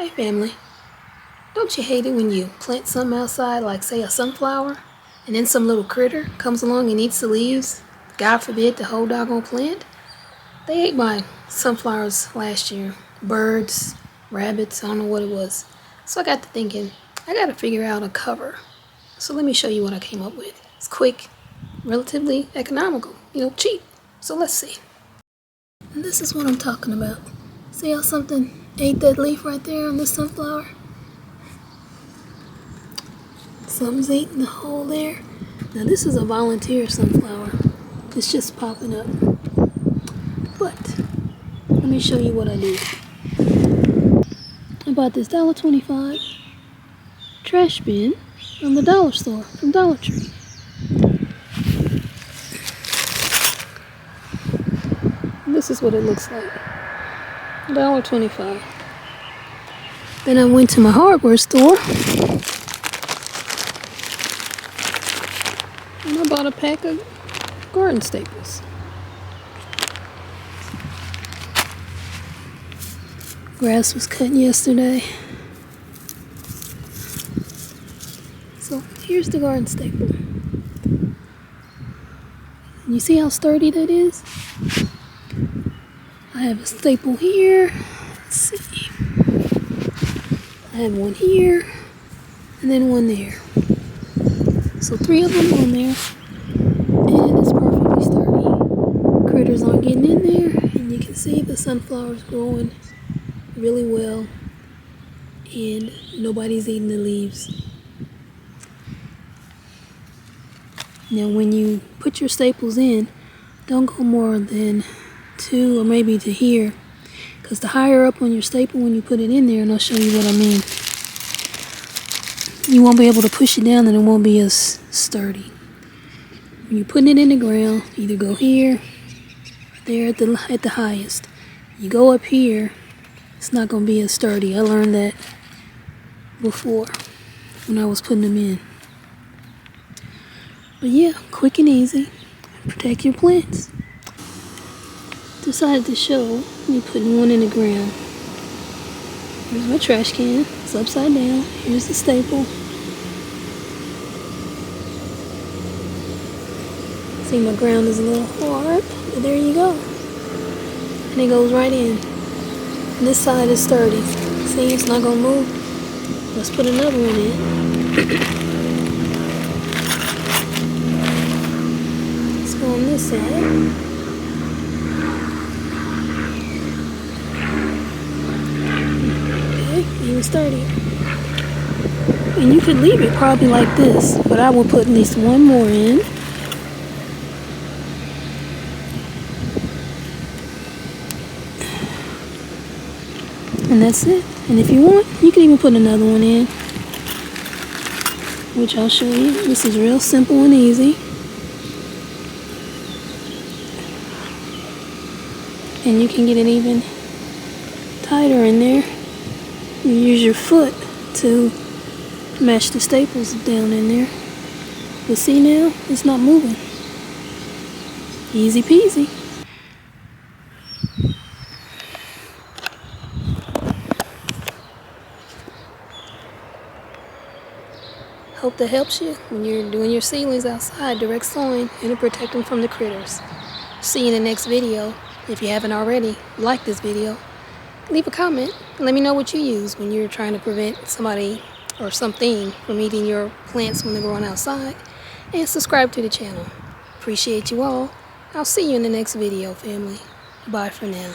Hey family, don't you hate it when you plant something outside, like say a sunflower, and then some little critter comes along and eats the leaves? God forbid the whole doggone plant. They ate my sunflowers last year. Birds, rabbits, I don't know what it was. So I got to thinking, I gotta figure out a cover. So let me show you what I came up with. It's quick, relatively economical, cheap. So let's see. And this is what I'm talking about. See how something ate that leaf right there on this sunflower? Something's eating the hole there. Now this is a volunteer sunflower. It's just popping up. But let me show you what I did. I bought this $1.25 trash bin from the dollar store, from Dollar Tree. And this is what it looks like. $1.25. Then I went to my hardware store and I bought a pack of garden staples. Grass was cut yesterday. So here's the garden staple. You see how sturdy that is? I have a staple here. Let's see. I have one here and then one there. So 3 of them on there. And it's perfectly sturdy. Critters aren't getting in there. And you can see the sunflower's growing really well. And nobody's eating the leaves. Now when you put your staples in, don't go more than 2 or maybe to here, because the higher up on your staple when you put it in there, and I'll show you what I mean, you won't be able to push it down and it won't be as sturdy. When you're putting it in the ground, either go here or there at the highest. You go up here, it's not going to be as sturdy. I learned that before when I was putting them in. But yeah, quick and easy. Protect your plants. Decided to show me putting one in the ground. Here's my trash can. It's upside down. Here's the staple. See, my ground is a little hard, but there you go. And it goes right in. And this side is sturdy. See, it's not gonna move. Let's put another one in. Let's go on this side. Even sturdier. And you could leave it probably like this, but I will put at least one more in. And that's it. And if you want, you can even put another one in, which I'll show you. This is real simple and easy. And you can get it even tighter in there. You use your foot to mash the staples down in there. But see now, it's not moving. Easy peasy. Hope that helps you when you're doing your seedlings outside, direct sowing, and to protect them from the critters. See you in the next video. If you haven't already, like this video. Leave a comment and let me know what you use when you're trying to prevent somebody or something from eating your plants when they're growing outside. And subscribe to the channel. Appreciate you all. I'll see you in the next video, family. Bye for now.